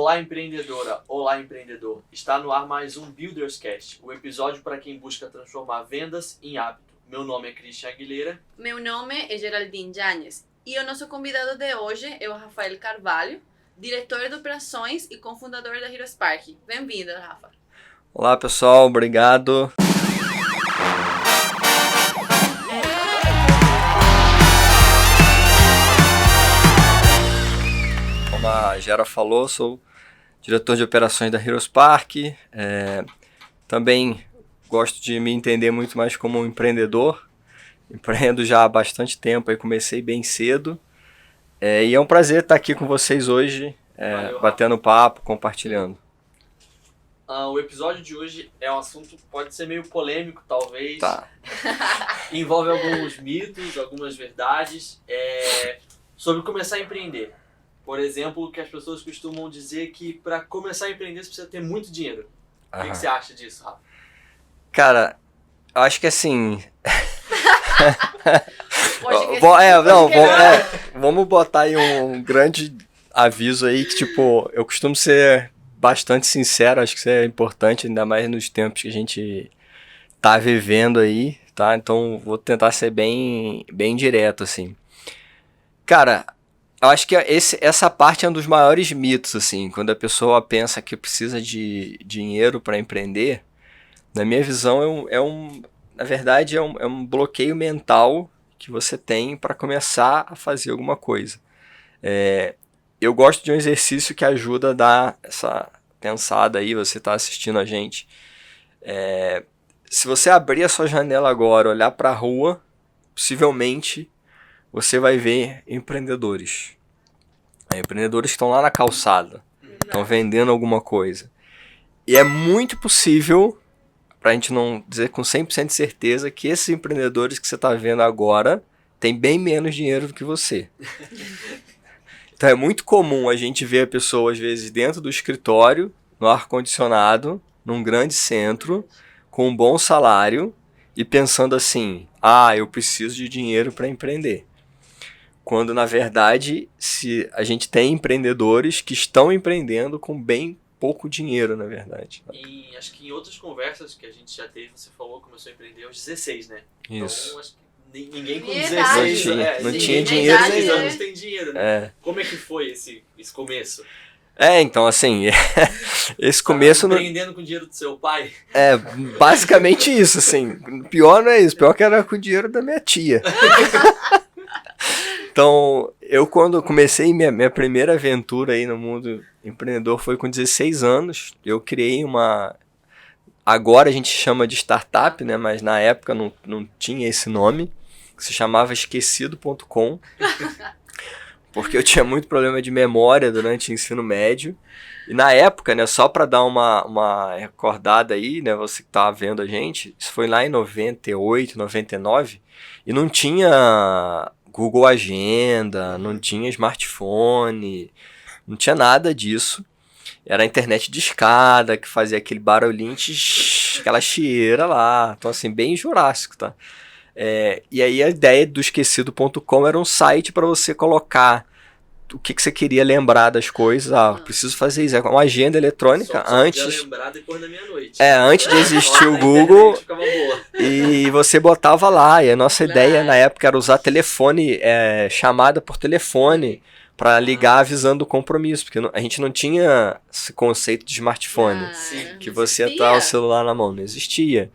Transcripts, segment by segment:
Olá, empreendedora! Olá, empreendedor! Está no ar mais um Builderscast, o episódio para quem busca transformar vendas em hábito. Meu nome é Christian Aguilera. Meu nome é Geraldine Yanez e o nosso convidado de hoje é o Rafael Carvalho, diretor de operações e cofundador da HeroSpark. Bem-vindo, Rafa. Olá, pessoal. Obrigado. Como a Gera falou, sou diretor de operações da HeroSpark. Também gosto de me entender muito mais como um empreendedor. Empreendo já há bastante tempo, aí comecei bem cedo. E é um prazer estar aqui com vocês hoje, batendo papo, compartilhando. O episódio de hoje é um assunto que pode ser meio polêmico, talvez. Tá. Envolve alguns mitos, algumas verdades, sobre começar a empreender. Por exemplo, que as pessoas costumam dizer que para começar a empreender você precisa ter muito dinheiro. O que você acha disso, Rafa? Cara, eu acho que assim... Vamos botar aí um grande aviso aí que, tipo, eu costumo ser bastante sincero, acho que isso é importante, ainda mais nos tempos que a gente tá vivendo aí, tá? Então, vou tentar ser bem direto, assim. Cara, eu acho que essa parte é um dos maiores mitos, assim, quando a pessoa pensa que precisa de dinheiro para empreender, na minha visão na verdade, é um bloqueio mental que você tem para começar a fazer alguma coisa. Eu gosto de um exercício que ajuda a dar essa pensada aí, você está assistindo a gente. Se você abrir a sua janela agora, olhar para a rua, possivelmente você vai ver empreendedores. Empreendedores que estão lá na calçada, estão vendendo alguma coisa. E é muito possível, para a gente não dizer com 100% de certeza, que esses empreendedores que você está vendo agora têm bem menos dinheiro do que você. Então é muito comum a gente ver a pessoa, às vezes, dentro do escritório, no ar-condicionado, num grande centro, com um bom salário e pensando assim, eu preciso de dinheiro para empreender. Quando, na verdade, se a gente tem empreendedores que estão empreendendo com bem pouco dinheiro, na verdade. E acho que em outras conversas que a gente já teve, você falou que começou a empreender aos 16, né? Isso. Então, acho que ninguém com Verdade. 16 não tinha dinheiro nenhum. nenhum. Anos tem dinheiro, né? Como é que foi esse começo? Então, assim, esse começo... Empreendendo com o dinheiro do seu pai? Basicamente isso, assim. Pior não é isso, pior que era com o dinheiro da minha tia. Então, eu quando comecei minha primeira aventura aí no mundo empreendedor foi com 16 anos. Eu criei agora a gente chama de startup, né? Mas na época não tinha esse nome. Se chamava esquecido.com. Porque eu tinha muito problema de memória durante o ensino médio. E na época, né, só para dar uma recordada aí, né, você que estava vendo a gente, isso foi lá em 98, 99, e não tinha Google Agenda, não tinha smartphone, não tinha nada disso. Era a internet de escada que fazia aquele barulhinho, aquela chieira lá. Então, assim, bem jurássico, tá? E aí a ideia do esquecido.com era um site para você colocar o que você queria lembrar das coisas. Preciso fazer isso. É uma agenda eletrônica antes. Lembrar depois da meia-noite. Antes de existir o Google. E você botava lá. E a nossa ideia na época era usar telefone, chamada por telefone, para ligar avisando o compromisso. Porque a gente não tinha esse conceito de smartphone. Que você ia o celular na mão. Não existia.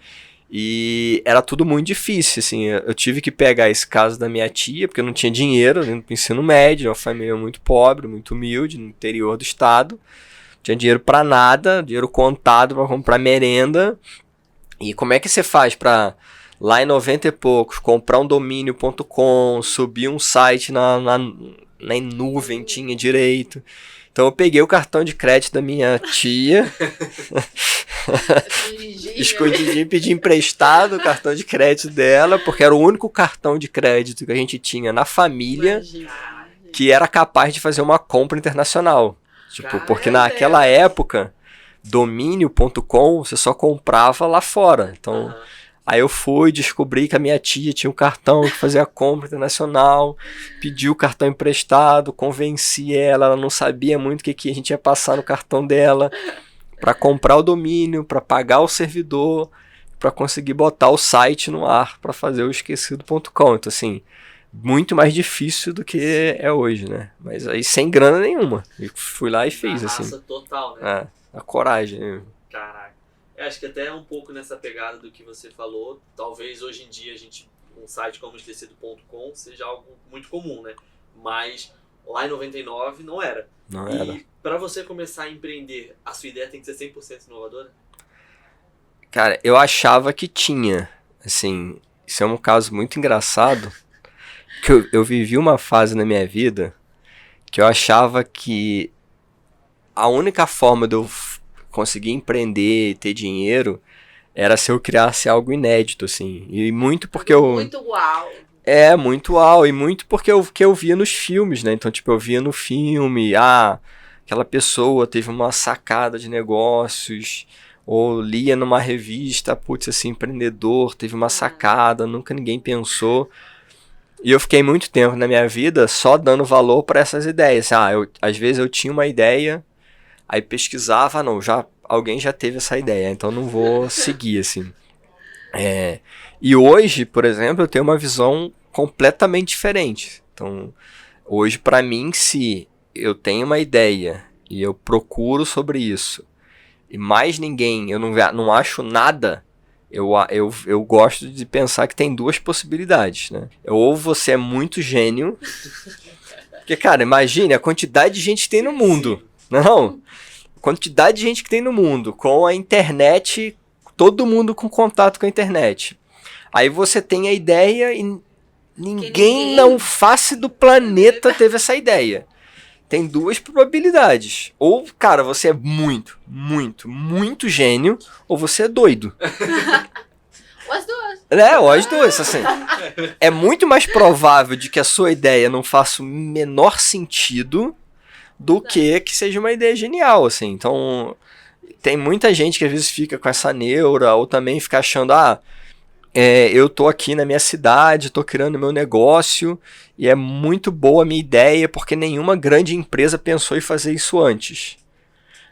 E era tudo muito difícil, assim, eu tive que pegar esse caso da minha tia, porque eu não tinha dinheiro, no ensino médio, uma família muito pobre, muito humilde, no interior do estado, não tinha dinheiro pra nada, dinheiro contado pra comprar merenda, e como é que você faz pra, lá em 90 e poucos, comprar um domínio.com, subir um site na nuvem, tinha direito. Então eu peguei o cartão de crédito da minha tia, escondidinho, pedi emprestado o cartão de crédito dela, porque era o único cartão de crédito que a gente tinha na família que era capaz de fazer uma compra internacional. Tipo, porque naquela época, domínio.com você só comprava lá fora. Então, Aí eu fui, descobri que a minha tia tinha um cartão que fazia compra internacional, pedi o cartão emprestado, convenci ela não sabia muito o que a gente ia passar no cartão dela, para comprar o domínio, para pagar o servidor, para conseguir botar o site no ar, para fazer o esquecido.com. Então, assim, muito mais difícil do que é hoje, né? Mas aí sem grana nenhuma. Eu fui lá e fiz, raça assim. total, né? A coragem. Caraca. Eu acho que até um pouco nessa pegada do que você falou, talvez hoje em dia um site como esquecido.com seja algo muito comum, né? Mas lá em 99 não era. Não era. E para você começar a empreender, a sua ideia tem que ser 100% inovadora? Cara, eu achava que tinha. Assim, isso é um caso muito engraçado. Que eu vivi uma fase na minha vida que eu achava que a única forma de eu conseguir empreender e ter dinheiro era se eu criasse algo inédito, assim. E muito porque eu... Muito uau. Muito uau. E muito porque eu via nos filmes, né? Então, tipo, eu via no filme, aquela pessoa teve uma sacada de negócios, ou lia numa revista, putz, assim, empreendedor, teve uma sacada, nunca ninguém pensou. E eu fiquei muito tempo na minha vida só dando valor para essas ideias. Às vezes eu tinha uma ideia, aí pesquisava, alguém já teve essa ideia, então não vou seguir, assim. E hoje, por exemplo, eu tenho uma visão completamente diferente. Então, hoje, para mim, se eu tenho uma ideia e eu procuro sobre isso, e mais ninguém, eu não acho nada, eu gosto de pensar que tem duas possibilidades, né? Ou você é muito gênio, porque, cara, imagine a quantidade de gente que tem no mundo, não? A quantidade de gente que tem no mundo, com a internet, todo mundo com contato com a internet. Aí você tem a ideia e ninguém na face do planeta teve essa ideia. Tem duas probabilidades. Ou, cara, você é muito, muito, muito gênio, ou você é doido. Ou as duas. Ou as duas, assim. É muito mais provável de que a sua ideia não faça o menor sentido do que seja uma ideia genial, assim. Então, tem muita gente que às vezes fica com essa neura, ou também fica achando, eu tô aqui na minha cidade, tô criando meu negócio e é muito boa a minha ideia porque nenhuma grande empresa pensou em fazer isso antes.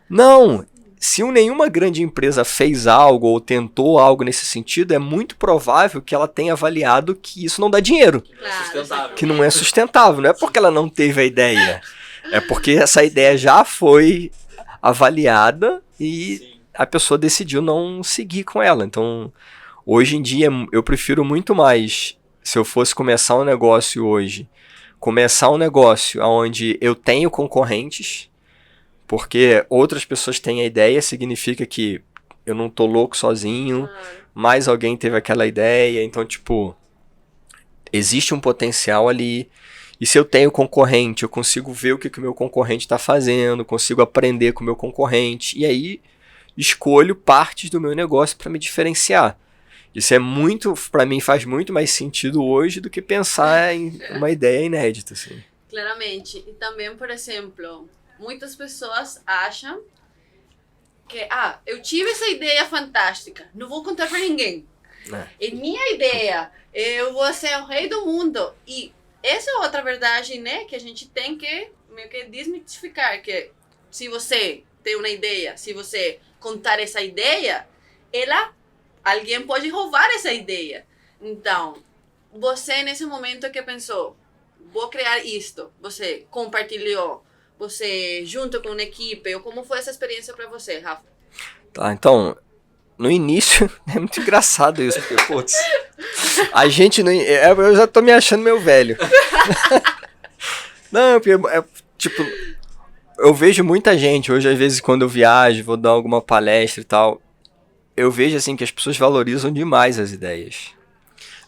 Não, se nenhuma grande empresa fez algo ou tentou algo nesse sentido, é muito provável que ela tenha avaliado que isso não dá dinheiro. Que não é sustentável. Não é porque ela não teve a ideia, é porque essa ideia já foi avaliada e a pessoa decidiu não seguir com ela. Então, hoje em dia, eu prefiro muito mais, se eu fosse começar um negócio hoje, começar um negócio onde eu tenho concorrentes, porque outras pessoas têm a ideia, significa que eu não tô louco sozinho, mais alguém teve aquela ideia, então, tipo, existe um potencial ali, e se eu tenho concorrente, eu consigo ver o que o meu concorrente está fazendo, consigo aprender com o meu concorrente, e aí escolho partes do meu negócio para me diferenciar. Isso é muito, para mim, faz muito mais sentido hoje do que pensar em uma ideia inédita, assim. Claramente. E também, por exemplo, muitas pessoas acham que, eu tive essa ideia fantástica, não vou contar para ninguém. É minha ideia, eu vou ser o rei do mundo. E essa é outra verdade, né, que a gente tem que meio que desmitificar, que se você tem uma ideia, se você contar essa ideia, alguém pode roubar essa ideia. Então, você nesse momento que pensou, vou criar isto, você compartilhou, você junto com uma equipe, ou como foi essa experiência para você, Rafa? Tá, então, no início, é muito engraçado isso, porque, putz, a gente não... Eu já tô me achando meio velho. Não, tipo, eu vejo muita gente, hoje às vezes quando eu viajo, vou dar alguma palestra e tal, eu vejo assim que as pessoas valorizam demais as ideias.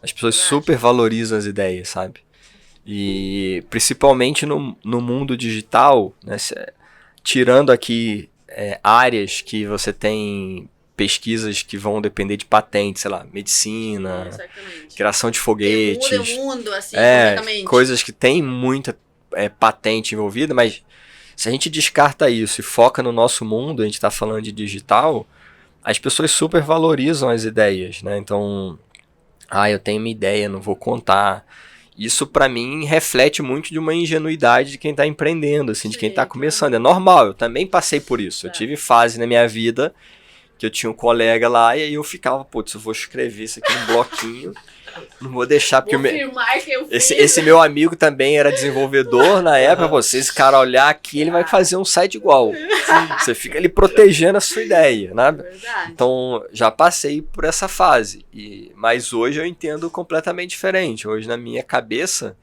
As pessoas super valorizam as ideias, sabe? E principalmente no mundo digital, né, tirando aqui áreas que você tem pesquisas que vão depender de patentes, sei lá, medicina, criação de foguetes. Muda o mundo, assim, completamente. Coisas que tem muita patente envolvida, mas se a gente descarta isso e foca no nosso mundo, a gente está falando de digital, as pessoas super valorizam as ideias, né? Então, eu tenho uma ideia, não vou contar. Isso, pra mim, reflete muito de uma ingenuidade de quem tá empreendendo, assim, de quem tá começando. É normal, eu também passei por isso. Eu tive fase na minha vida que eu tinha um colega lá e aí eu ficava, putz, eu vou escrever isso aqui num bloquinho, não vou deixar, porque esse meu amigo também era desenvolvedor na época, se esse cara olhar aqui, ele vai fazer um site igual. Você fica ali protegendo a sua ideia, né? Então, já passei por essa fase, mas hoje eu entendo completamente diferente. Hoje, na minha cabeça,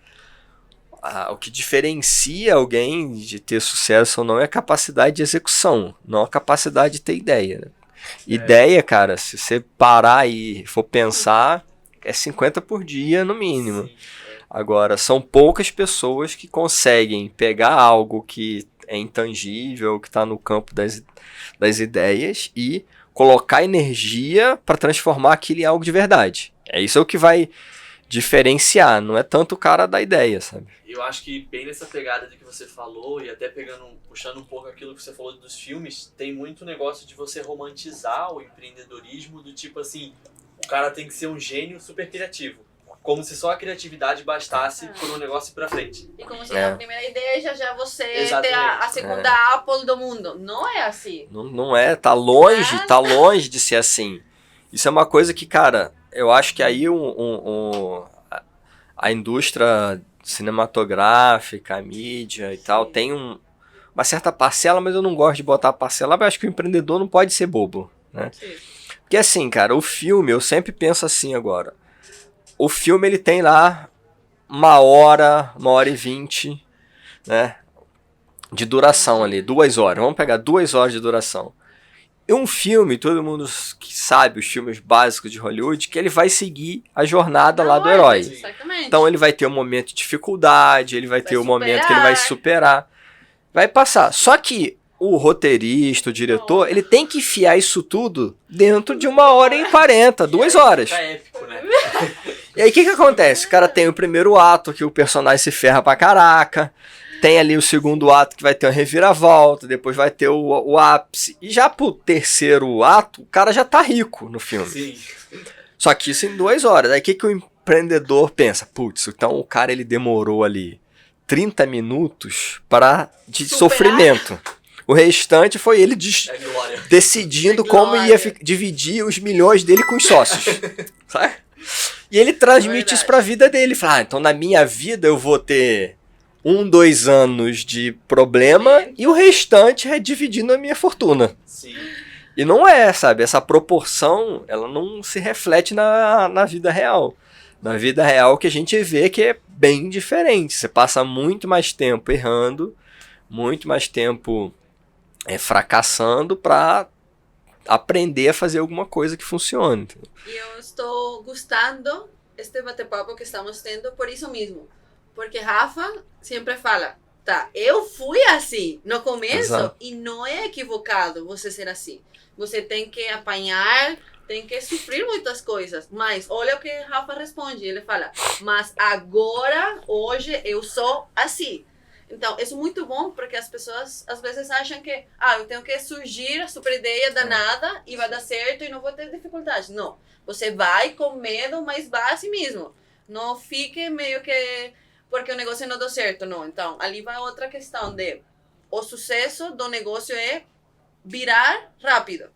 o que diferencia alguém de ter sucesso ou não é a capacidade de execução, não a capacidade de ter ideia, né? Ideia, cara, se você parar e for pensar, é 50 por dia no mínimo. Agora, são poucas pessoas que conseguem pegar algo que é intangível, que está no campo das ideias e colocar energia para transformar aquilo em algo de verdade. Isso é o que vai diferenciar, não é tanto o cara da ideia, sabe? Eu acho que bem nessa pegada de que você falou, e até puxando um pouco aquilo que você falou dos filmes, tem muito negócio de você romantizar o empreendedorismo do tipo assim, o cara tem que ser um gênio super criativo. Como se só a criatividade bastasse por um negócio ir pra frente. E como se na primeira ideia já você ter a segunda Apple do mundo. Não é assim. Não é, tá longe de ser assim. Isso é uma coisa que, cara, eu acho que aí a indústria cinematográfica, a mídia e tal, tem uma certa parcela, mas eu não gosto de botar parcela, mas eu acho que o empreendedor não pode ser bobo, né? Sim. Porque assim, cara, o filme, eu sempre penso assim agora, o filme ele tem lá 1h e 20, né, de duração ali, 2 horas, vamos pegar 2 horas de duração. E um filme, todo mundo que sabe os filmes básicos de Hollywood, que ele vai seguir a jornada lá do herói. Exatamente. Então ele vai ter um momento de dificuldade, ele vai ter um momento que ele vai superar, vai passar. Só que o roteirista, o diretor, ele tem que enfiar isso tudo dentro de 1h40, 2 horas. É épico, né? E aí o que acontece? O cara tem o primeiro ato, que o personagem se ferra pra caraca. Tem ali o segundo ato que vai ter uma reviravolta, depois vai ter o ápice. E já pro terceiro ato, o cara já tá rico no filme. Sim. Só que isso em 2 horas. Aí o que o empreendedor pensa? Putz, então o cara ele demorou ali 30 minutos de sofrimento. O restante foi ele decidindo como ia dividir os milhões dele com os sócios. Sabe? E ele transmite isso pra vida dele. Fala, então na minha vida eu vou ter 2 anos de problema e o restante é dividindo a minha fortuna. Sim. E não é, sabe? Essa proporção, ela não se reflete na vida real. Na vida real que a gente vê que é bem diferente. Você passa muito mais tempo errando, muito mais tempo fracassando para aprender a fazer alguma coisa que funcione. E eu estou gostando deste bate-papo que estamos tendo por isso mesmo. Porque Rafa sempre fala, tá, eu fui assim no começo. Exato. E não é equivocado você ser assim. Você tem que apanhar, tem que sofrer muitas coisas. Mas olha o que Rafa responde, ele fala, mas agora, hoje, eu sou assim. Então, isso é muito bom, porque as pessoas às vezes acham que, eu tenho que surgir a super ideia danada e vai dar certo e não vou ter dificuldade. Não, você vai com medo, mas vai assim mesmo. Não fique meio que porque o negócio não deu certo, não. Então, ali vai outra questão de o sucesso do negócio é virar rápido.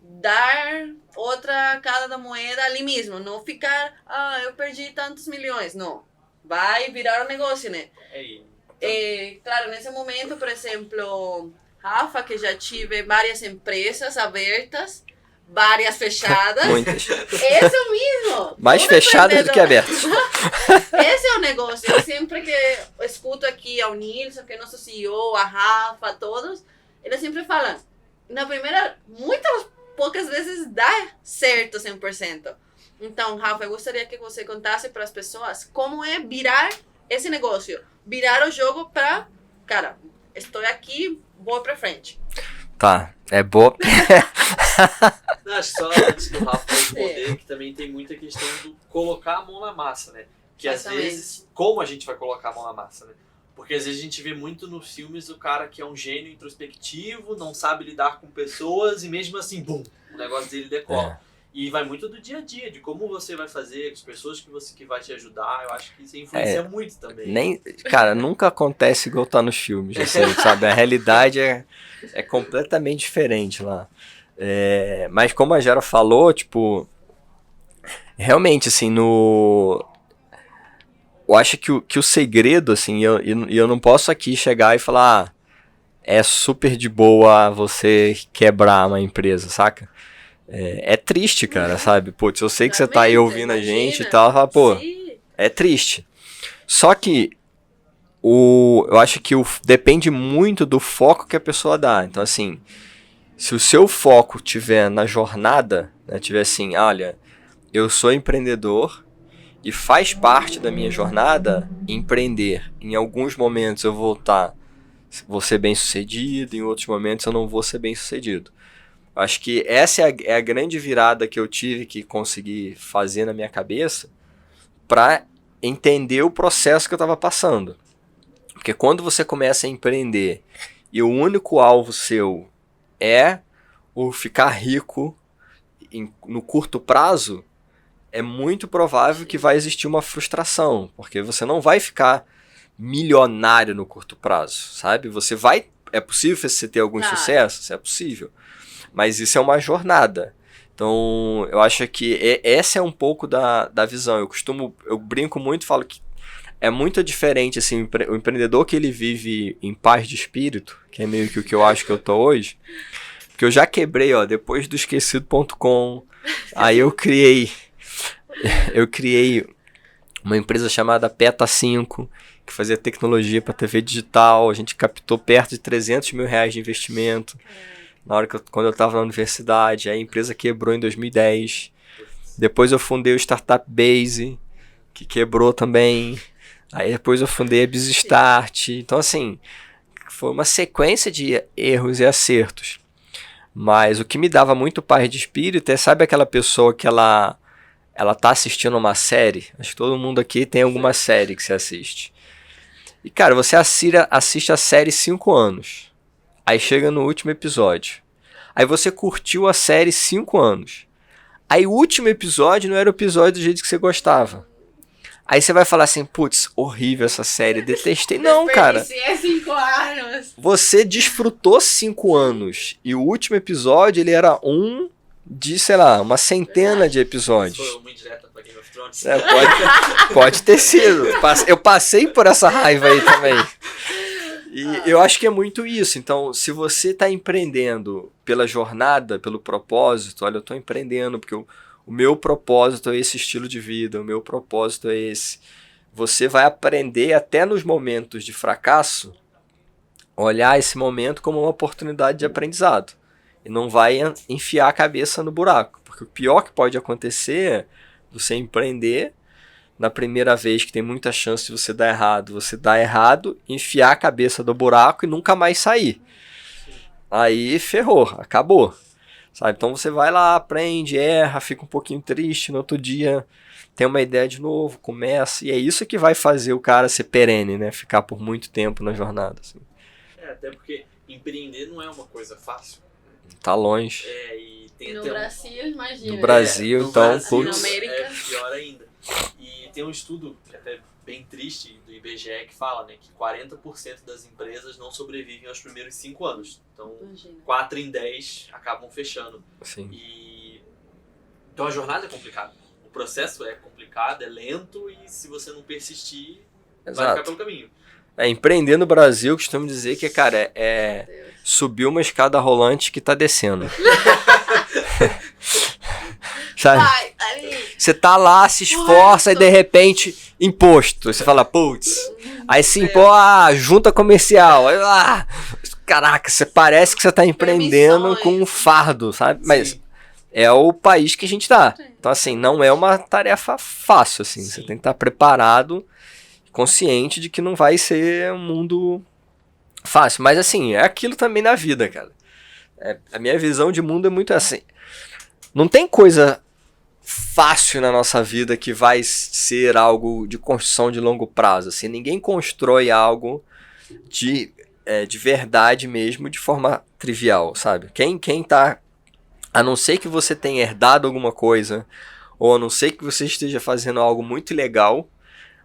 Dar outra cara da moeda ali mesmo. Não ficar, eu perdi tantos milhões. Não. Vai virar o negócio, né? Claro, nesse momento, por exemplo, Rafa, que já tive várias empresas abertas, várias fechadas. Muitas. Esse é o mesmo. Mais fechadas do que abertas. Esse é o negócio. Eu sempre que escuto aqui ao Nilson, que é nosso CEO, a Rafa, todos, eles sempre falam, na primeira, poucas vezes dá certo 100%. Então, Rafa, eu gostaria que você contasse para as pessoas como é virar esse negócio. Virar o jogo para, cara, estou aqui, vou para frente. Tá, é boa. Não, acho só antes do Rafa responder, que também tem muita questão do colocar a mão na massa, né? Que às vezes, como a gente vai colocar a mão na massa, né? Porque às vezes a gente vê muito nos filmes o cara que é um gênio introspectivo, não sabe lidar com pessoas e mesmo assim, bum, o negócio dele decola. E vai muito do dia a dia, de como você vai fazer, as pessoas que vai te ajudar. Eu acho que isso influencia muito também. Cara, nunca acontece igual tá nos filmes, assim, sabe? A realidade é completamente diferente lá. Mas como a Gera falou, tipo, realmente, assim, eu acho que o segredo, assim, eu não posso aqui chegar e falar, é super de boa você quebrar uma empresa, saca? É triste, cara, sabe? Putz, eu sei que você tá aí ouvindo a gente e tal, fala, pô, é triste. Só que eu acho que depende muito do foco que a pessoa dá. Então, assim, se o seu foco tiver na jornada, né, tiver assim, olha, eu sou empreendedor e faz parte da minha jornada empreender. Em alguns momentos eu vou ser bem sucedido, em outros momentos eu não vou ser bem sucedido. Acho que essa é a grande virada que eu tive que conseguir fazer na minha cabeça para entender o processo que eu estava passando. Porque quando você começa a empreender e o único alvo seu é o ficar rico no curto prazo, é muito provável que vai existir uma frustração, porque você não vai ficar milionário no curto prazo, sabe? É possível você ter algum sucesso? Isso é possível. Mas isso é uma jornada. Então, eu acho que essa é um pouco da visão. Eu brinco muito, falo que é muito diferente, assim, o empreendedor que ele vive em paz de espírito, que é meio que o que eu acho que eu tô hoje, porque eu já quebrei, depois do esquecido.com, aí eu criei uma empresa chamada Peta 5, que fazia tecnologia para TV digital. A gente captou perto de 300 mil reais de investimento. Quando eu estava na universidade, a empresa quebrou em 2010. Depois eu fundei o Startup Base, que quebrou também. Aí depois eu fundei a BizStart. Então, assim, foi uma sequência de erros e acertos. Mas o que me dava muito paz de espírito sabe aquela pessoa que ela tá assistindo uma série? Acho que todo mundo aqui tem alguma série que você assiste. E, cara, você assiste a série 5 anos. Aí chega no último episódio. Aí você curtiu a série 5 anos. Aí o último episódio não era o episódio do jeito que você gostava. Aí você vai falar assim, putz, horrível essa série, detestei. Não, cara. 5 anos. Você desfrutou 5 anos. E o último episódio, ele era de, sei lá, uma centena de episódios. Foi uma indireta pra Game of Thrones. Pode ter sido. Eu passei por essa raiva aí também. E eu acho que é muito isso. Então, se você está empreendendo pela jornada, pelo propósito, olha, eu estou empreendendo porque o meu propósito é esse estilo de vida, o meu propósito é esse. Você vai aprender até nos momentos de fracasso, olhar esse momento como uma oportunidade de aprendizado. E não vai enfiar a cabeça no buraco. Porque o pior que pode acontecer é você empreender na primeira vez, que tem muita chance de você dar errado, enfiar a cabeça do buraco e nunca mais sair. Aí ferrou, acabou. Sabe? Então você vai lá, aprende, erra, fica um pouquinho triste, no outro dia tem uma ideia de novo, começa, e é isso que vai fazer o cara ser perene, né? Ficar por muito tempo na jornada. Assim. Até porque empreender não é uma coisa fácil. Tá longe. E tem no Brasil, imagina. No Brasil, então, putz, é pior ainda. E tem um estudo, que é até bem triste, do IBGE, que fala, né, que 40% das empresas não sobrevivem aos primeiros 5 anos. Então, 4 em 10 acabam fechando. Sim. Então a jornada é complicada. O processo é complicado, é lento, e se você não persistir, vai ficar pelo caminho. Empreender no Brasil, costumo dizer que, cara, subir uma escada rolante que tá descendo. Sabe? Você tá lá, se esforça e de repente, imposto. Você fala, putz. Aí se impõe, junta comercial. Aí lá, caraca, parece que você tá empreendendo com um fardo, sabe? Mas é o país que a gente tá. Então, assim, não é uma tarefa fácil, assim. Você tem que estar preparado, consciente de que não vai ser um mundo fácil. Mas, assim, é aquilo também na vida, cara. A minha visão de mundo é muito assim. Não tem coisa fácil na nossa vida que vai ser algo de construção de longo prazo. Assim, ninguém constrói algo de verdade mesmo de forma trivial, sabe? Quem tá... A não ser que você tenha herdado alguma coisa, ou a não ser que você esteja fazendo algo muito legal,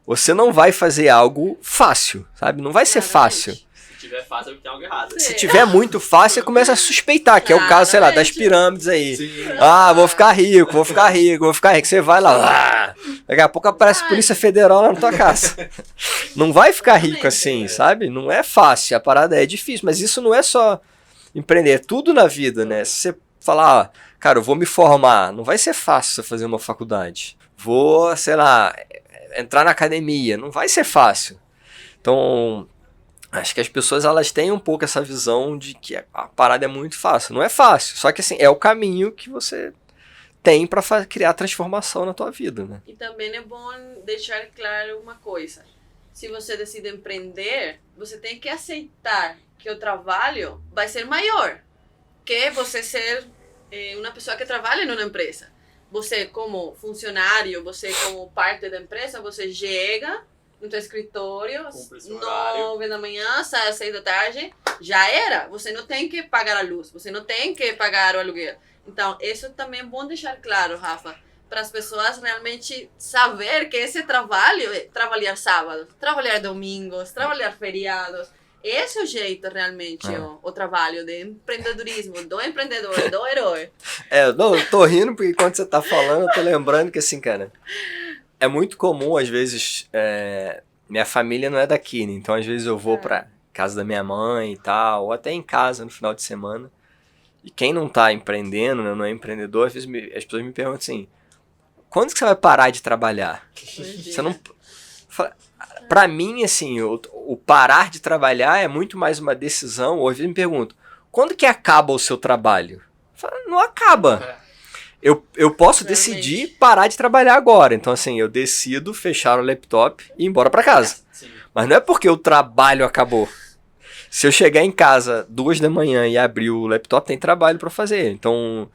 você não vai fazer algo fácil, sabe? Não vai ser fácil. Se tiver fácil, é porque tem algo errado. Se tiver muito fácil, você começa a suspeitar, que é o caso, sei lá, das pirâmides aí. Sim. Vou ficar rico. Você vai lá, daqui a pouco aparece a Polícia Federal lá na tua casa. Não vai ficar rico assim, sabe? Não é fácil, a parada é difícil, mas isso não é só empreender, é tudo na vida, né? Se você falar, cara, eu vou me formar, não vai ser fácil você fazer uma faculdade. Vou, sei lá, entrar na academia, não vai ser fácil. Então, acho que as pessoas elas têm um pouco essa visão de que a parada é muito fácil. Não é fácil, só que assim, é o caminho que você tem para criar transformação na tua vida, né? E também é bom deixar claro uma coisa. Se você decide empreender, você tem que aceitar que o trabalho vai ser maior que você ser uma pessoa que trabalha numa empresa. Você como funcionário, você como parte da empresa, você chega no teu escritório, 9 da manhã, sai às 6 da tarde, já era. Você não tem que pagar a luz, você não tem que pagar o aluguel. Então, isso também é bom deixar claro, Rafa, para as pessoas realmente saber que esse trabalho é trabalhar sábado, trabalhar domingos, trabalhar feriados. Esse é o jeito, realmente, o trabalho de empreendedorismo, do empreendedor, do herói. Eu tô rindo porque quando você tá falando, eu tô lembrando que assim, cara, é muito comum, às vezes, minha família não é daqui, né? Então às vezes eu vou pra casa da minha mãe e tal, ou até em casa no final de semana. E quem não tá empreendendo, né, não é empreendedor, às vezes as pessoas me perguntam assim, quando que você vai parar de trabalhar? Você não... Pra mim, assim, o parar de trabalhar é muito mais uma decisão. Ou às vezes me pergunto, quando que acaba o seu trabalho? Eu falo, não acaba. Eu posso decidir parar de trabalhar agora. Então, assim, eu decido fechar o laptop e ir embora pra casa. Sim. Mas não é porque o trabalho acabou. Se eu chegar em casa 2 da manhã e abrir o laptop, tem trabalho pra fazer. Então,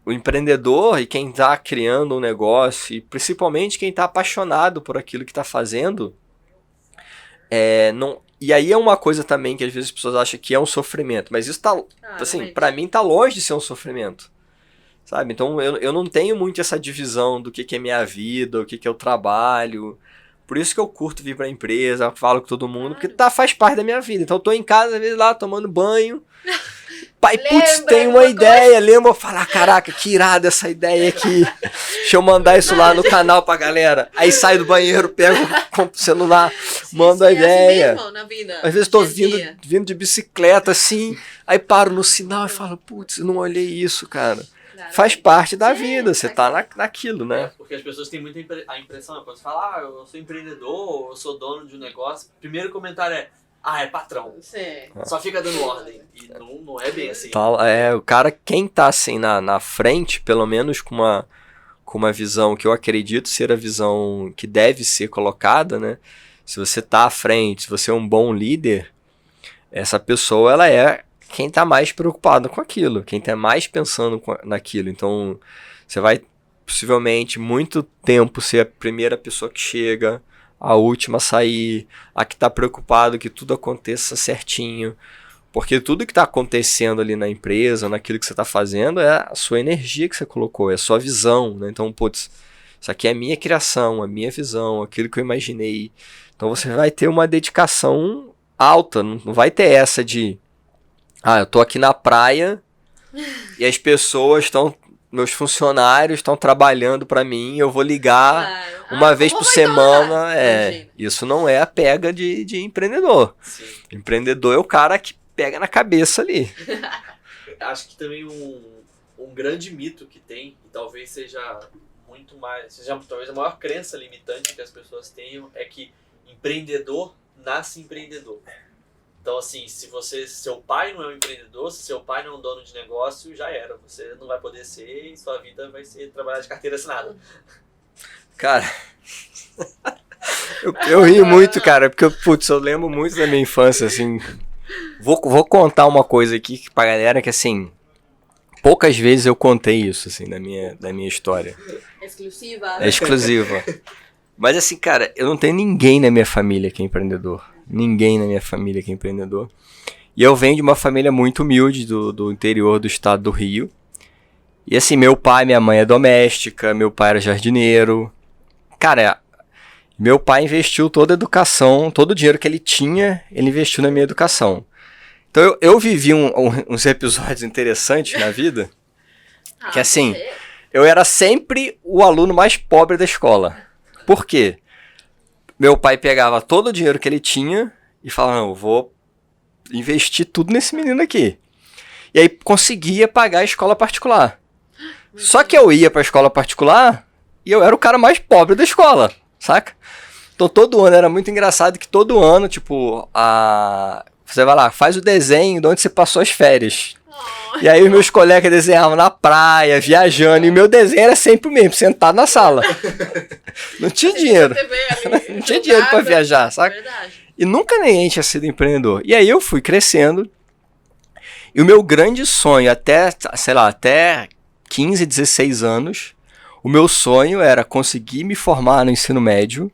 o empreendedor e quem tá criando um negócio, e principalmente quem tá apaixonado por aquilo que tá fazendo, não... E aí é uma coisa também que às vezes as pessoas acham que é um sofrimento, mas isso tá, assim, pra mim tá longe de ser um sofrimento, sabe? Então eu não tenho muito essa divisão do que é minha vida, o que é o trabalho. Por isso que eu curto vir pra empresa, falo com todo mundo, porque faz parte da minha vida. Então eu tô em casa, às vezes lá, tomando banho. Pai, putz, tem uma ideia, lembra? Eu falo, caraca, que irada essa ideia aqui. Deixa eu mandar isso lá no canal pra galera. Aí saio do banheiro, pego o celular, mando a ideia. Assim mesmo, na vida, às vezes tô vindo de bicicleta assim, aí paro no sinal e falo, putz, eu não olhei isso, cara. Faz parte da vida, você tá naquilo, né? Porque as pessoas têm muita a impressão, quando você fala, eu sou empreendedor, eu sou dono de um negócio, o primeiro comentário é patrão. Sim. Só fica dando ordem. E não é bem assim. O cara, quem tá assim na frente, pelo menos com uma visão que eu acredito ser a visão que deve ser colocada, né? Se você tá à frente, se você é um bom líder, essa pessoa, ela é quem tá mais preocupado com aquilo, quem tá mais pensando naquilo. Então, você vai possivelmente muito tempo ser a primeira pessoa que chega, a última a sair, a que tá preocupado que tudo aconteça certinho. Porque tudo que tá acontecendo ali na empresa, naquilo que você tá fazendo, é a sua energia que você colocou, é a sua visão, né? Então, putz, isso aqui é a minha criação, a minha visão, aquilo que eu imaginei. Então, você vai ter uma dedicação alta, não vai ter essa de... eu tô aqui na praia e as pessoas meus funcionários estão trabalhando para mim, eu vou ligar uma vez por semana. Isso não é a pega de empreendedor. Sim. Empreendedor é o cara que pega na cabeça ali. Acho que também um grande mito que tem, e talvez seja muito mais, talvez a maior crença limitante que as pessoas tenham, é que empreendedor nasce empreendedor. Então, assim, se seu pai não é um empreendedor, se seu pai não é um dono de negócio, já era. Você não vai poder ser e sua vida vai ser trabalhar de carteira assinada. Cara, eu rio muito, cara, porque eu lembro muito da minha infância, assim. Vou contar uma coisa aqui pra galera que, assim, poucas vezes eu contei isso, assim, na minha história. Exclusiva. É exclusiva. Mas assim, cara, eu não tenho ninguém na minha família que é empreendedor. Ninguém na minha família que é empreendedor. E eu venho de uma família muito humilde do interior do estado do Rio. E assim, meu pai e minha mãe é doméstica, meu pai era jardineiro. Cara, meu pai investiu toda a educação, todo o dinheiro que ele tinha, ele investiu na minha educação. Então eu vivi uns episódios interessantes na vida, que assim, eu era sempre o aluno mais pobre da escola. Por quê? Meu pai pegava todo o dinheiro que ele tinha e falava, não, eu vou investir tudo nesse menino aqui. E aí conseguia pagar a escola particular. Só que eu ia pra escola particular e eu era o cara mais pobre da escola, saca? Então todo ano era muito engraçado que todo ano, tipo, você vai lá, faz o desenho de onde você passou as férias. E aí os meus colegas desenhavam na praia, viajando, e o meu desenho era sempre o mesmo, sentado na sala. Não tinha dinheiro. Não tinha dinheiro pra viajar, saca? E nunca ninguém tinha sido empreendedor. E aí eu fui crescendo, e o meu grande sonho, até 15, 16 anos, o meu sonho era conseguir me formar no ensino médio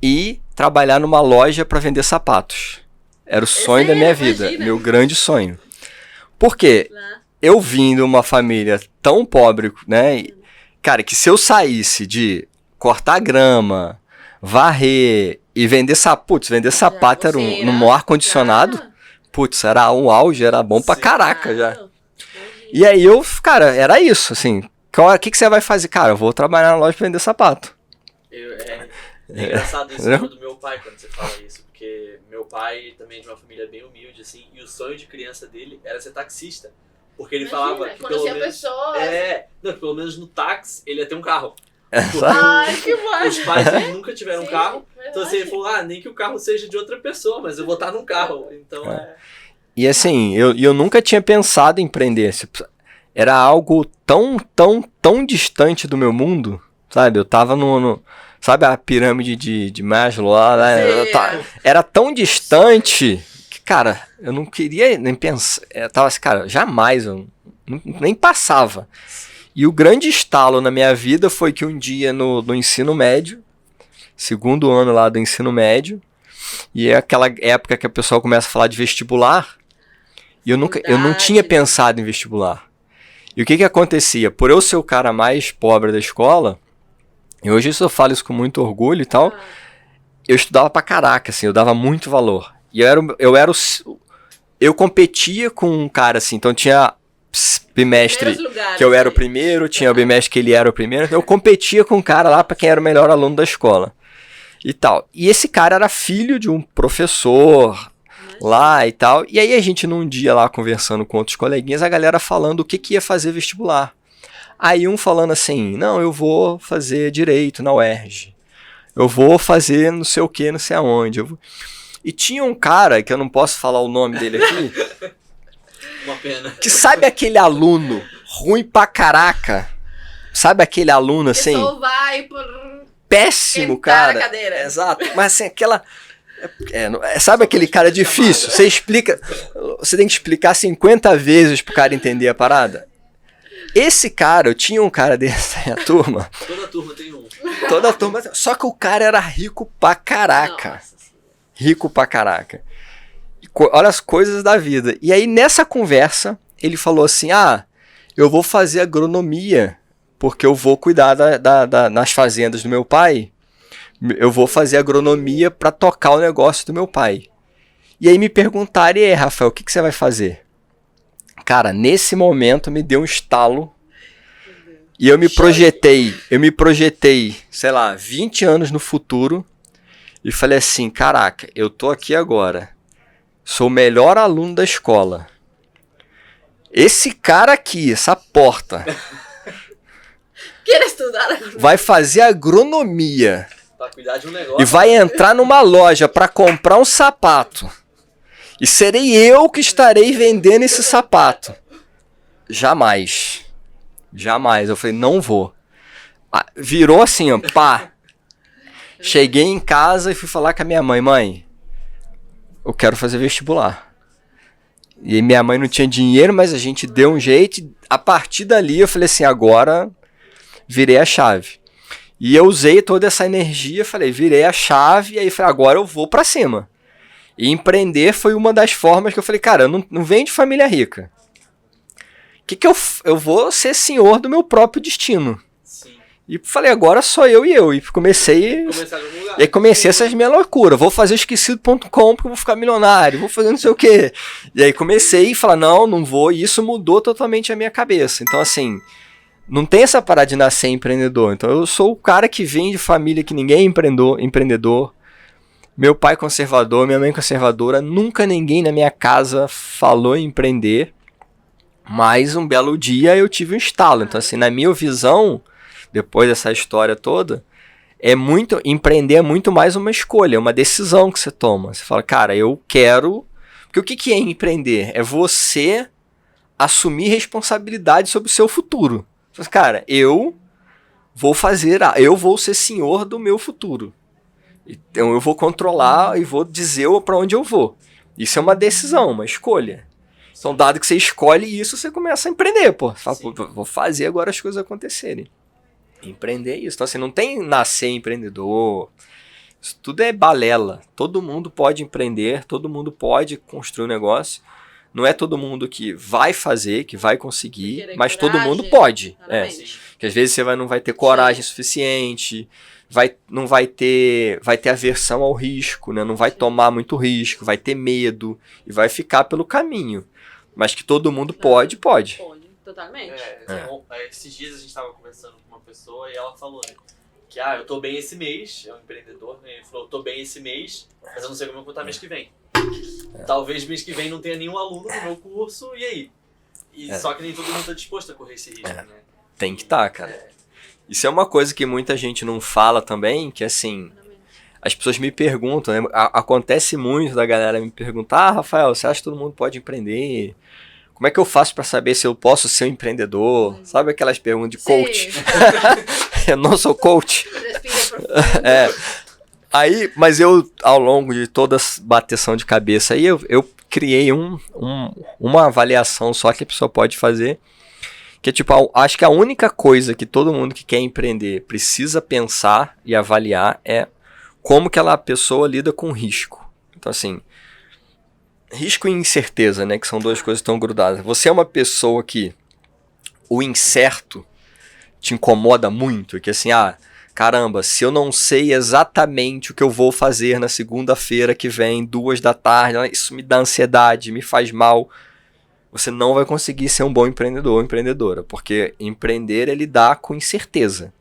e trabalhar numa loja para vender sapatos. Era o sonho da minha vida, meu grande sonho. Por quê? Eu vim de uma família tão pobre, né? Cara, que se eu saísse de cortar grama, varrer e vender sapato, era no ar-condicionado, putz, era um auge, era bom pra caraca já. E aí cara, era isso, assim. O que você vai fazer? Cara, eu vou trabalhar na loja pra vender sapato. É engraçado isso do meu pai quando você fala isso, porque meu pai também é de uma família bem humilde, assim, e o sonho de criança dele era ser taxista. Porque ele falava que pelo menos... pessoas. Pelo menos no táxi ele ia ter um carro. Ai, que massa. Os pais dele nunca tiveram um carro, então assim, ele falou, nem que o carro seja de outra pessoa, mas eu vou estar num carro, então E assim, eu nunca tinha pensado em empreender. Era algo tão distante do meu mundo, sabe? Eu tava sabe a pirâmide de Maslow lá? Era tão distante que, cara, eu não queria nem pensar. Eu tava assim, cara, jamais, eu nem passava. E o grande estalo na minha vida foi que um dia no ensino médio, segundo ano lá do ensino médio, e é aquela época que a pessoa começa a falar de vestibular, e eu não tinha pensado em vestibular. E o que acontecia? Por eu ser o cara mais pobre da escola, e hoje eu falo isso com muito orgulho e tal, eu estudava pra caraca, assim, eu dava muito valor. E eu competia com um cara, assim, então tinha bimestre que eu era o primeiro, tinha o bimestre que ele era o primeiro, então eu competia com um cara lá pra quem era o melhor aluno da escola. E tal. E esse cara era filho de um professor lá e tal. E aí a gente num dia lá conversando com outros coleguinhas, a galera falando o que ia fazer vestibular. Aí um falando assim, não, eu vou fazer direito na UERJ. Eu vou fazer não sei o que, não sei aonde. E tinha um cara, que eu não posso falar o nome dele aqui, uma pena. Que sabe aquele aluno ruim pra caraca? Sabe aquele aluno assim? Que só vai por... péssimo, cara. Exato. Mas assim, sabe aquele cara difícil? Você tem que explicar 50 vezes pro cara entender a parada. Esse cara, eu tinha um cara desse na turma. Toda turma tem um. Toda turma. Só que o cara era rico pra caraca. Nossa. Rico pra caraca. Olha as coisas da vida. E aí nessa conversa, ele falou assim, eu vou fazer agronomia, porque eu vou cuidar nas fazendas do meu pai. Eu vou fazer agronomia para tocar o negócio do meu pai. E aí me perguntaram, e aí, Rafael, o que você vai fazer? Cara, nesse momento me deu um estalo. E eu me projetei, sei lá, 20 anos no futuro. E falei assim, caraca, eu tô aqui agora. Sou o melhor aluno da escola. Esse cara aqui, essa porta... Quer estudar agronomia? Vai fazer agronomia. Pra cuidar de um negócio. E vai entrar numa loja para comprar um sapato. E serei eu que estarei vendendo esse sapato. Jamais. Jamais. Eu falei, não vou. Virou assim, ó, pá. Cheguei em casa e fui falar com a minha mãe. Mãe, eu quero fazer vestibular. E minha mãe não tinha dinheiro, mas a gente deu um jeito. E a partir dali eu falei assim, agora virei a chave. E eu usei toda essa energia, falei, virei a chave, e aí falei, agora eu vou pra cima. E empreender foi uma das formas que eu falei, cara, eu não venho de família rica. Que eu vou ser senhor do meu próprio destino. Sim. E falei, agora sou eu. E comecei. E aí comecei essas minhas loucuras. Vou fazer esquecido.com porque eu vou ficar milionário. Vou fazer não sei o quê. E aí comecei a falar, não vou. E isso mudou totalmente a minha cabeça. Então, assim, não tem essa parada de nascer empreendedor. Então, eu sou o cara que vem de família que ninguém é empreendedor. Meu pai conservador, minha mãe conservadora. Nunca ninguém na minha casa falou em empreender. Mas um belo dia eu tive um estalo. Então, assim, na minha visão, depois dessa história toda, empreender é muito mais uma escolha, é uma decisão que você toma. Você fala, cara, eu quero... Porque o que é empreender? É você assumir responsabilidade sobre o seu futuro. Você fala, cara, eu vou ser senhor do meu futuro. Então eu vou controlar e vou dizer para onde eu vou. Isso é uma decisão, uma escolha. Então, dado que você escolhe isso, você começa a empreender, pô. Você fala, pô, vou fazer agora as coisas acontecerem. Empreender é isso. Então, assim, não tem nascer empreendedor. Isso tudo é balela. Todo mundo pode empreender, todo mundo pode construir um negócio. Não é todo mundo que vai fazer, que vai conseguir, mas todo mundo pode. Que às vezes você não vai ter coragem suficiente, não vai ter aversão ao risco, né? Não vai tomar muito risco, vai ter medo e vai ficar pelo caminho. Mas que todo mundo pode. Pode, totalmente. Esses dias a gente estava conversando com uma pessoa e ela falou, né, que eu tô bem esse mês, é um empreendedor, né, ele falou, eu tô bem esse mês, mas eu não sei como eu vou estar mês que vem. Talvez mês que vem não tenha nenhum aluno no meu curso, e aí? Só que nem todo mundo tá disposto a correr esse risco, né? Tem que estar, cara. Isso é uma coisa que muita gente não fala também, que assim... As pessoas me perguntam, né? Acontece muito da galera me perguntar, Rafael, você acha que todo mundo pode empreender? Como é que eu faço para saber se eu posso ser um empreendedor? Sabe aquelas perguntas de coach? Eu não sou coach. Aí, mas eu, ao longo de toda a bateção de cabeça, aí eu criei uma avaliação só que a pessoa pode fazer, que é tipo, acho que a única coisa que todo mundo que quer empreender precisa pensar e avaliar é como que a pessoa lida com risco. Então, assim, risco e incerteza, né? Que são duas coisas que estão grudadas. Você é uma pessoa que o incerto te incomoda muito, que assim, caramba, se eu não sei exatamente o que eu vou fazer na segunda-feira que vem, 14h, isso me dá ansiedade, me faz mal. Você não vai conseguir ser um bom empreendedor ou empreendedora, porque empreender é lidar com incerteza.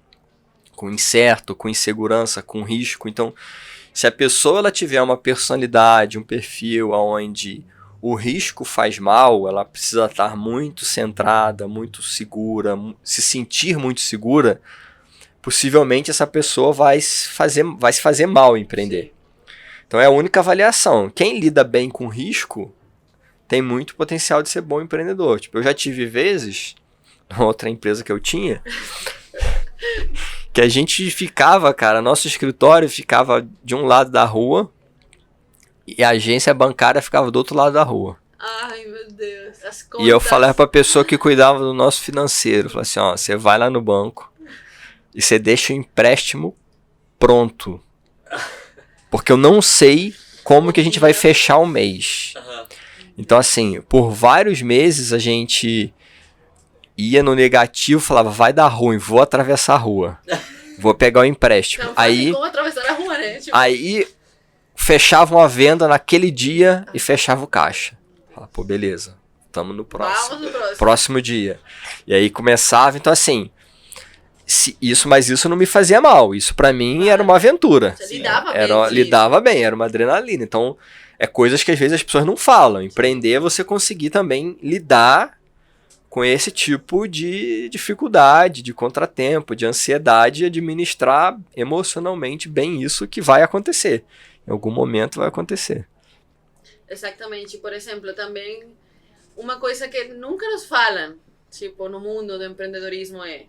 Com incerto, com insegurança, com risco. Então, se a pessoa ela tiver uma personalidade, um perfil onde o risco faz mal, ela precisa estar muito centrada, muito segura, se sentir muito segura, possivelmente essa pessoa vai se fazer mal em empreender. Então é a única avaliação. Quem lida bem com risco tem muito potencial de ser bom empreendedor. Tipo, eu já tive vezes, na outra empresa que eu tinha, que a gente ficava, cara, nosso escritório ficava de um lado da rua e a agência bancária ficava do outro lado da rua. Ai, meu Deus. As contas. E eu falava pra pessoa que cuidava do nosso financeiro, falava assim, você vai lá no banco e você deixa o empréstimo pronto. Porque eu não sei como que a gente vai fechar o mês. Então, assim, por vários meses a gente ia no negativo, falava, vai dar ruim, vou atravessar a rua. Vou pegar o empréstimo. Não, aí, como atravessar a rua, né? Tipo... aí fechava uma venda naquele dia e fechava o caixa. Falava, pô, beleza, tamo no próximo. Vamos no próximo. Próximo dia. E aí começava, então assim, mas isso não me fazia mal. Isso pra mim era uma aventura. Você lidava bem. Lidava bem, era uma adrenalina. Então, é coisas que às vezes as pessoas não falam. Empreender é você conseguir também lidar com esse tipo de dificuldade, de contratempo, de ansiedade, e administrar emocionalmente bem isso que vai acontecer. Em algum momento vai acontecer. Exatamente. Por exemplo, também uma coisa que nunca nos falam, tipo, no mundo do empreendedorismo é: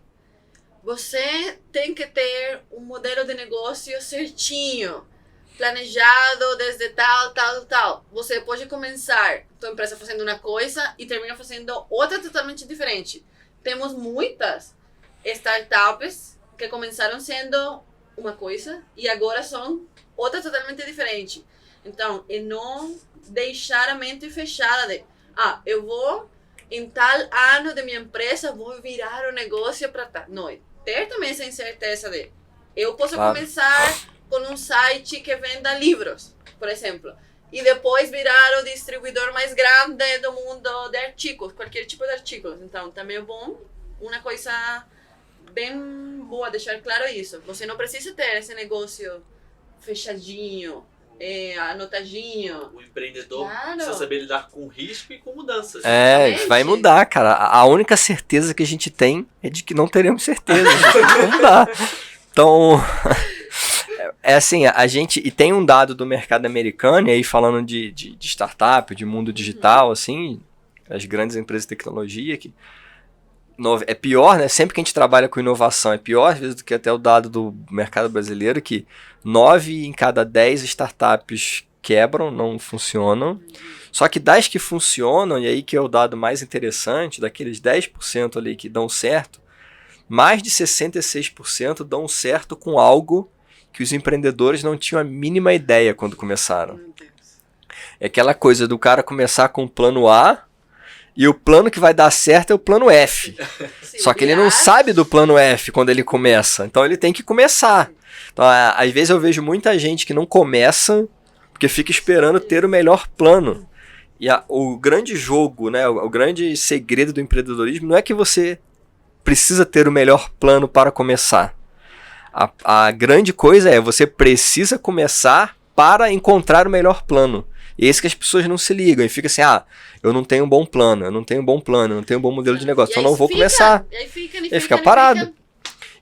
você tem que ter um modelo de negócio certinho. planejado desde tal. Você pode começar tua empresa fazendo uma coisa e termina fazendo outra totalmente diferente. Temos muitas startups que começaram sendo uma coisa e agora são outra totalmente diferente. Então, é não deixar a mente fechada de eu vou, em tal ano de minha empresa, vou virar o negócio para tal. Não, é ter também essa incerteza de eu posso começar com um site que venda livros, por exemplo, e depois virar o distribuidor mais grande do mundo de artigos, qualquer tipo de artigos. Então, também é bom, uma coisa bem boa, deixar claro isso. Você não precisa ter esse negócio fechadinho, anotadinho. O empreendedor precisa saber lidar com risco e com mudanças. Vai mudar, cara. A única certeza que a gente tem é de que não teremos certeza. A gente vai mudar. Então, é assim, a gente... E tem um dado do mercado americano, e aí falando de startup, de mundo digital, assim, as grandes empresas de tecnologia, que é pior, né? Sempre que a gente trabalha com inovação, é pior às vezes do que até o dado do mercado brasileiro, que 9 em cada 10 startups quebram, não funcionam. Só que das que funcionam, e aí que é o dado mais interessante, daqueles 10% ali que dão certo, mais de 66% dão certo com algo que os empreendedores não tinham a mínima ideia quando começaram. É aquela coisa do cara começar com o plano A, e o plano que vai dar certo é o plano F. Sim, só que ele não sabe do plano F quando ele começa. Então ele tem que começar. Então, às vezes eu vejo muita gente que não começa porque fica esperando ter o melhor plano. E o grande jogo, né, o grande segredo do empreendedorismo não é que você precisa ter o melhor plano para começar. A grande coisa é você precisa começar para encontrar o melhor plano. E esse que as pessoas não se ligam e fica assim, eu não tenho um bom plano, eu não tenho um bom plano, eu não tenho um bom modelo de negócio, então não vou começar. E aí fica parado.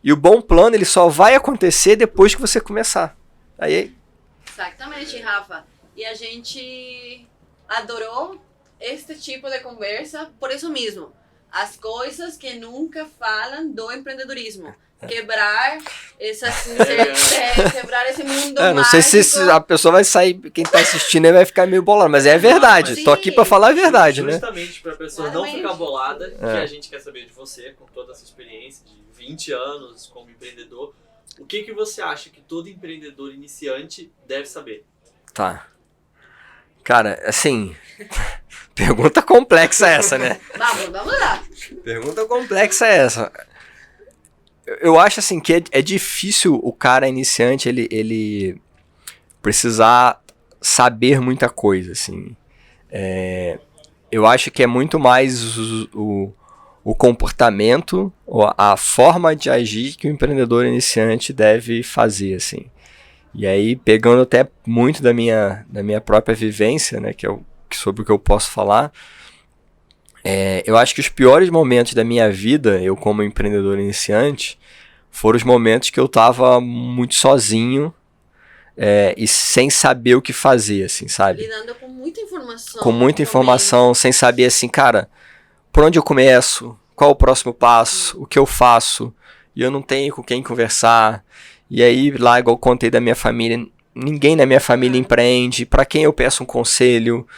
E o bom plano, ele só vai acontecer depois que você começar. Aí... Exatamente, Rafa. E a gente adorou este tipo de conversa por isso mesmo. As coisas que nunca falam do empreendedorismo. Quebrar essas incertezas, quebrar esse mundo mágico. Não sei se a pessoa vai sair, quem tá assistindo aí vai ficar meio bolado, mas é verdade. Sim. Tô aqui pra falar a verdade, Justamente pra pessoa não ficar bolada, que a gente quer saber de você, com toda essa experiência de 20 anos como empreendedor, o que você acha que todo empreendedor iniciante deve saber? Tá. Cara, assim, pergunta complexa essa, né? Vamos lá. Pergunta complexa essa. Eu acho assim que é difícil o cara iniciante ele precisar saber muita coisa, assim. Eu acho que é muito mais o comportamento, ou a forma de agir que o empreendedor iniciante deve fazer, assim. E aí, pegando até muito da minha própria vivência, né, que é sobre o que eu posso falar, eu acho que os piores momentos da minha vida, eu como empreendedor iniciante, foram os momentos que eu estava muito sozinho e sem saber o que fazer, assim, sabe? Lidando com muita informação. Com muita informação, sem saber, assim, cara, por onde eu começo, qual o próximo passo, o que eu faço, e eu não tenho com quem conversar. E aí, lá, igual eu contei da minha família, ninguém na minha família empreende, para quem eu peço um conselho?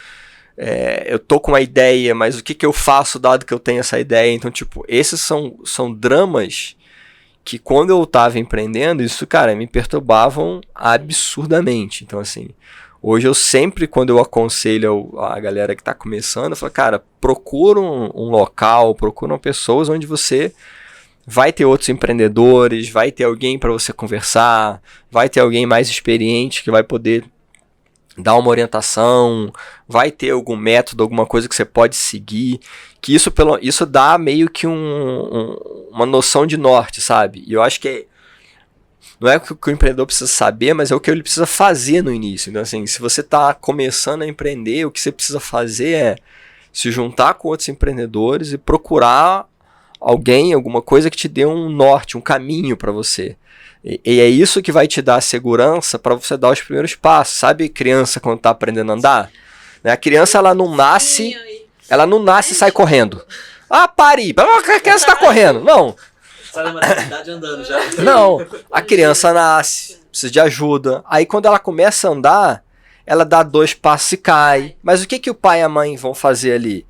Eu tô com uma ideia, mas o que eu faço dado que eu tenho essa ideia? Então, tipo, esses são dramas que quando eu tava empreendendo, isso, cara, me perturbavam absurdamente. Então, assim, hoje eu sempre, quando eu aconselho a galera que tá começando, eu falo, cara, procura um local, procura pessoas onde você vai ter outros empreendedores, vai ter alguém para você conversar, vai ter alguém mais experiente que vai poder dar uma orientação, vai ter algum método, alguma coisa que você pode seguir, que isso dá meio que uma noção de norte, sabe? E eu acho que não é o que o empreendedor precisa saber, mas é o que ele precisa fazer no início. Então, assim, se você está começando a empreender, o que você precisa fazer é se juntar com outros empreendedores e procurar alguém, alguma coisa que te dê um norte, um caminho para você. E é isso que vai te dar segurança para você dar os primeiros passos. Sabe criança quando tá aprendendo a andar? A criança, ela não nasce e sai correndo. Pare! A criança tá correndo. Não. Sai da maternidade andando já. Não, a criança nasce, precisa de ajuda. Aí quando ela começa a andar, ela dá 2 passos e cai. Mas o que o pai e a mãe vão fazer ali?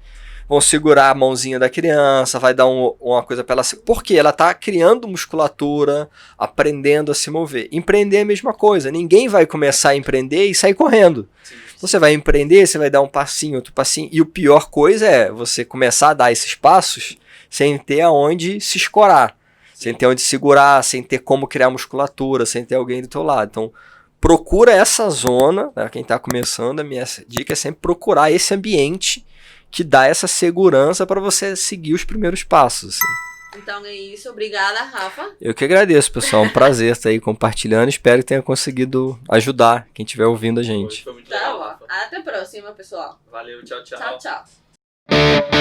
Vão segurar a mãozinha da criança, vai dar uma coisa para ela. Porque ela está criando musculatura, aprendendo a se mover. Empreender é a mesma coisa. Ninguém vai começar a empreender e sair correndo. Sim. Você vai empreender, você vai dar um passinho, outro passinho. E o pior coisa é você começar a dar esses passos sem ter aonde se escorar. Sem ter onde segurar, sem ter como criar musculatura, sem ter alguém do teu lado. Então, procura essa zona, né? Quem está começando, a minha dica é sempre procurar esse ambiente que dá essa segurança para você seguir os primeiros passos. Assim. Então é isso. Obrigada, Rafa. Eu que agradeço, pessoal. Um prazer estar aí compartilhando. Espero que tenha conseguido ajudar quem estiver ouvindo a gente. Foi muito legal, Tchau. Rafa. Até a próxima, pessoal. Valeu, tchau, tchau. Tchau, tchau.